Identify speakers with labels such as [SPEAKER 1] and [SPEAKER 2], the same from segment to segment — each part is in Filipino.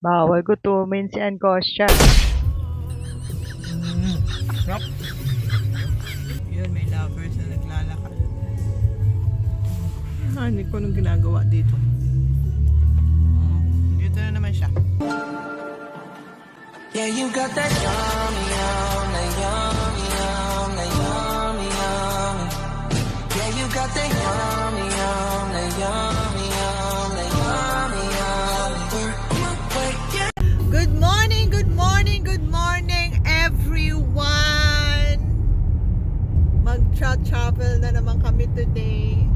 [SPEAKER 1] Bawal gutumin si Angostia.
[SPEAKER 2] Rock. Yun, may lovers na naglalakad. Hindi ko anong ginagawa dito. Dito na naman siya.
[SPEAKER 3] Yeah, you got that yummy, yum, that yummy, yum, that yummy, yummy. Yeah, you got that yummy, yum, that yummy, yum, that yummy, yummy.
[SPEAKER 2] Good morning, good morning, good morning everyone! Mag-travel na naman kami today.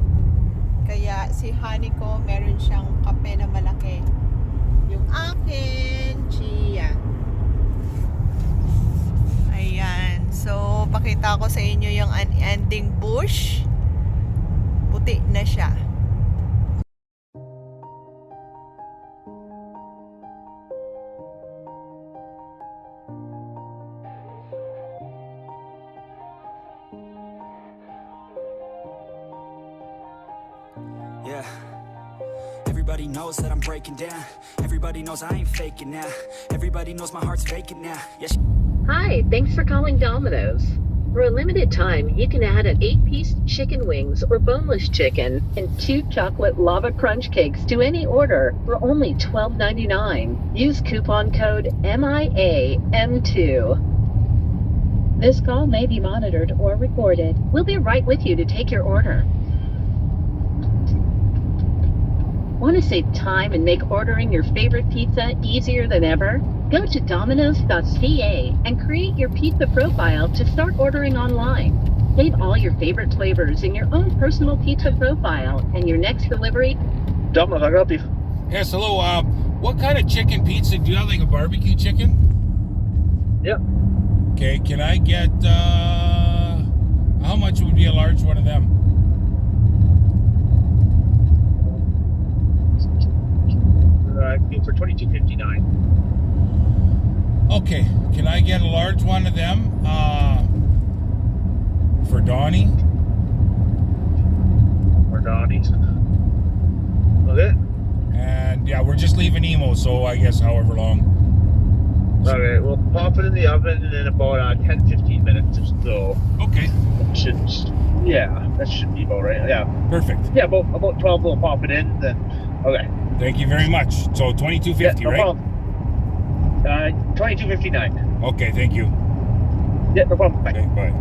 [SPEAKER 2] Kaya si Honey ko, meron siyang kape na malaki. Yung akin, Chia. Ayan. So, pakita ko sa inyo yung unending bush. Puti na siya.
[SPEAKER 4] Yeah. Everybody knows that I'm breaking down. Everybody knows I ain't faking now. Everybody knows my heart's vacant now. Yeah.
[SPEAKER 5] Hi, thanks for calling Domino's. For a limited time, you can add an 8-piece chicken wings or boneless chicken and 2 chocolate lava crunch cakes to any order for only $12.99. Use coupon code MIAM2. This call may be monitored or recorded. We'll be right with you to take your order. Want to save time and make ordering your favorite pizza easier than ever? Go to Domino's.ca and create your pizza profile to start ordering online. Save all your favorite flavors in your own personal pizza profile, and your next delivery.
[SPEAKER 6] Domino's, I got you.
[SPEAKER 7] Yes, hello. What kind of chicken pizza? Do you have like a barbecue chicken?
[SPEAKER 6] Yep.
[SPEAKER 7] Okay, can I get, how much would be a large one of them?
[SPEAKER 6] For $22.59.
[SPEAKER 7] Okay, can I get a large one of them, for Donnie?
[SPEAKER 6] Or Donnie's. Okay.
[SPEAKER 7] And yeah, we're just leaving Emo, so I guess however long.
[SPEAKER 6] Okay, we'll pop it in the oven in about 10-15 minutes or so.
[SPEAKER 7] Okay,
[SPEAKER 6] That should be about right. Yeah.
[SPEAKER 7] perfect.
[SPEAKER 6] Yeah, about 12 we'll pop it in, then. Okay.
[SPEAKER 7] Thank you very much. So $22.50,
[SPEAKER 6] Yeah, no
[SPEAKER 7] right?
[SPEAKER 6] problem. $22.59.
[SPEAKER 7] Okay, thank you.
[SPEAKER 6] Yeah, no problem. Bye.
[SPEAKER 7] Okay, bye.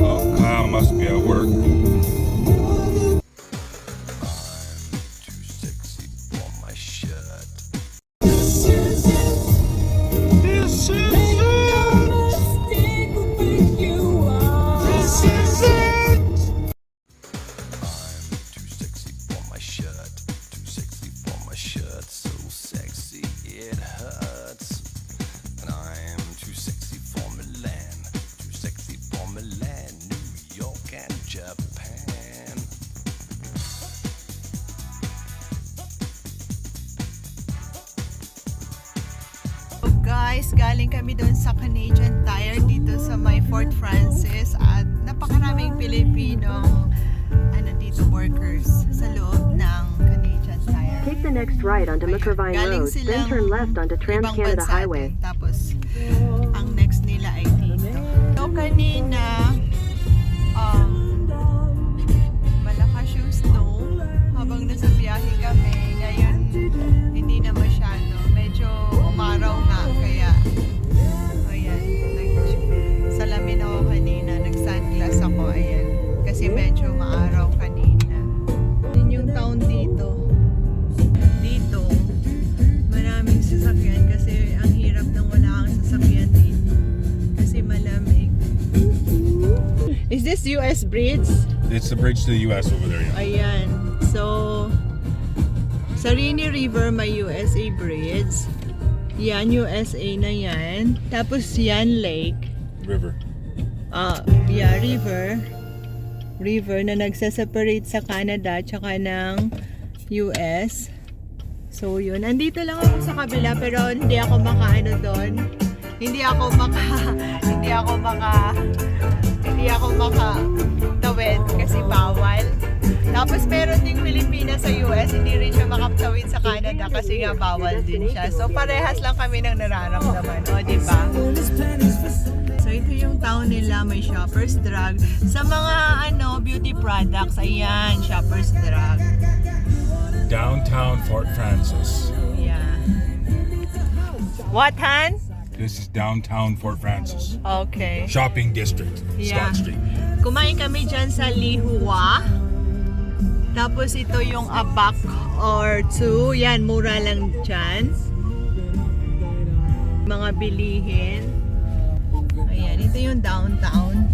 [SPEAKER 7] Oh, Kyle must be at work.
[SPEAKER 2] Guys, galing kami doon sa Canadian Tire dito sa may Fort Francis at napakaraming Pilipinong dito workers sa loob ng Canadian Tire.
[SPEAKER 5] Take the next right onto McIrvine Road, then turn left onto Trans-Canada Highway.
[SPEAKER 2] Tapos, ang next nila ay dito. So, kanina, malakas yung snow habang nasa biyahe kami. Ngayon, hindi na masyado. Medyo umaraw nga, kaya ayan, salamin ako kanina, nag-sunglass ako, ayan, kasi medyo maaraw kanina. Yun yung town dito. Dito, maraming sasakyan kasi ang hirap nang wala kang sasakyan dito kasi malamig. Is this US Bridge?
[SPEAKER 7] It's the bridge to the US over there, yeah.
[SPEAKER 2] Ayan. So, sa Rainy River may USA Bridge. Yan, USA na yan. Tapos yan, lake.
[SPEAKER 7] River.
[SPEAKER 2] Yeah, river. River na nagsaseparate sa Canada tsaka ng US. So, yun. Andito lang ako sa kabila pero hindi ako makaano doon. hindi ako makatawid kasi bawal. Tapos meron ding Pilipinas sa US, hindi rin siya makatawid sa Canada kasi nga bawal din siya. So parehas lang kami ng nararamdaman, o di ba? So ito yung town nila, may Shoppers Drug. Sa mga beauty products, ayan, Shoppers Drug.
[SPEAKER 7] Downtown Fort Francis.
[SPEAKER 2] Yeah. What, Han?
[SPEAKER 7] This is downtown Fort Francis.
[SPEAKER 2] Okay.
[SPEAKER 7] Shopping district.
[SPEAKER 2] Yeah.
[SPEAKER 7] Scott Street.
[SPEAKER 2] Kumain kami dyan sa Lihua. Tapos ito yung a buck or two. Yan, mura lang dyan. Mga bilihin. Ayan, ito yung downtown.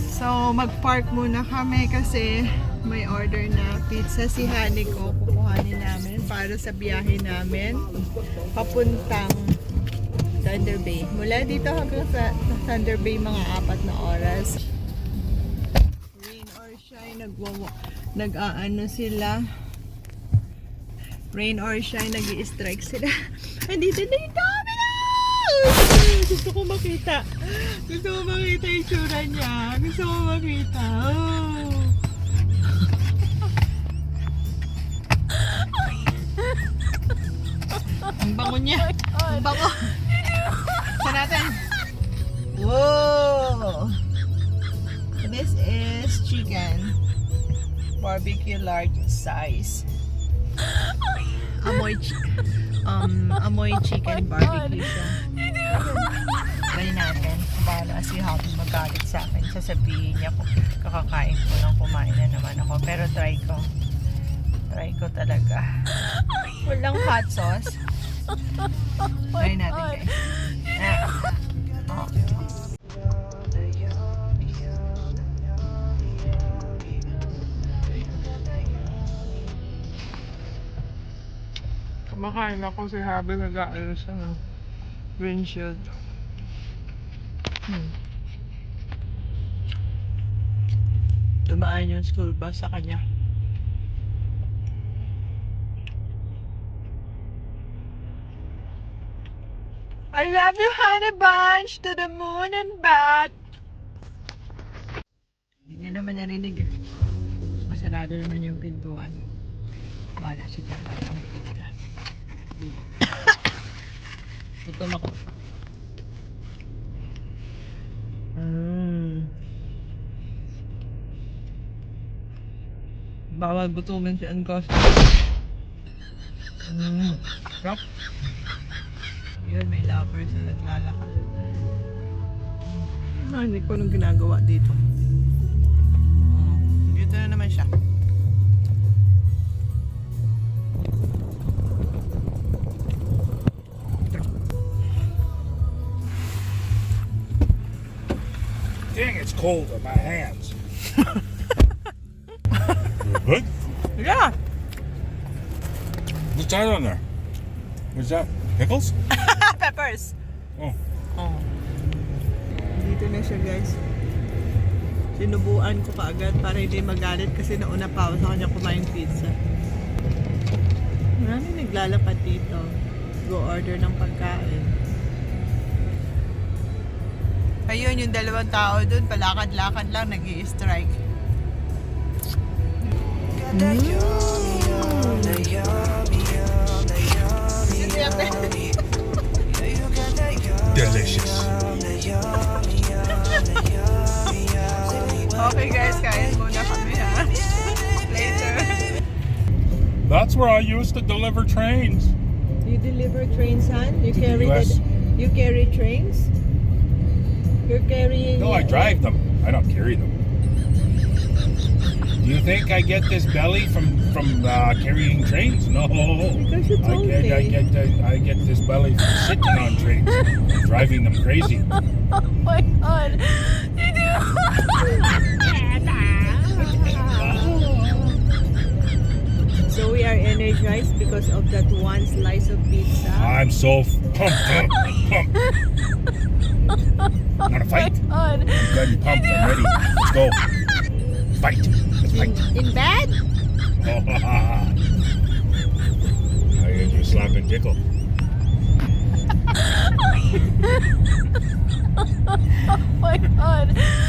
[SPEAKER 2] So, mag-park muna kami kasi may order na pizza si Hani ko. Kukuhanin namin para sa biyahe namin. Papuntang Thunder Bay. Mula dito hanggang sa Thunder Bay, mga 4 na oras. Rain or shine, nag-aano sila. Rain or shine, nag-i-strike sila. Andito na yung Domino's! Gusto ko makita. Gusto ko makita yung tsura niya. Gusto ko makita. Oh. Ang bango niya. Ang bango. Sa natin. Whoa! This is chicken. Barbecue large size. Amoy chicken barbecue siya. Try natin. Bahala si Happy magalit sa akin. Sasabihin niya kung kakakain ko nang kumain na naman ako. Pero try ko. Try ko talaga. Walang hot sauce. Try natin guys. Oh.
[SPEAKER 8] Kumakain ako si Habi nag-aayos sa windshield. Dumaan yung school bus sa kanya. I love you, honey bunch, to the moon and back. Hindi naman narinig. Masarado naman yung pintuan. Wala siya dyan. Gutom ako. Bawal gutumin si Angkos. Rock. Yun, may lovers na naglalakad. Hindi ko nung ginagawa dito. Dito na naman siya.
[SPEAKER 7] Dang, it's cold on my hands. Good?
[SPEAKER 8] Yeah!
[SPEAKER 7] What's that on there? What's that? Pickles?
[SPEAKER 2] Peppers!
[SPEAKER 7] Oh.
[SPEAKER 2] Dito na siya guys. Sinubuan ko kaagad para hindi magalit kasi nauna pa ako sa kanya kumain pizza. Marami naglalakad dito. Go order ng pagkain. Ayun, yung dalawang tao dun, palakad-lakad lang, nag-i-strike.
[SPEAKER 7] Delicious.
[SPEAKER 2] Okay guys, kain muna kami ha. Later.
[SPEAKER 7] That's where I used to deliver trains.
[SPEAKER 2] You deliver trains, son? You
[SPEAKER 7] To the
[SPEAKER 2] carry
[SPEAKER 7] US.
[SPEAKER 2] You carry trains? You're carrying...
[SPEAKER 7] No, I drive them. I don't carry them. Do you think I get this belly from carrying trains? No.
[SPEAKER 2] Because you told me.
[SPEAKER 7] I get this belly from sitting on trains, driving them crazy.
[SPEAKER 2] Oh my God. So we are energized because of that one slice of pizza.
[SPEAKER 7] I'm so pumped. Want to fight? I'm good and pumped. I'm ready. Let's go. Fight. Let's fight.
[SPEAKER 2] In bed?
[SPEAKER 7] I get you slap and tickle.
[SPEAKER 9] Oh my god.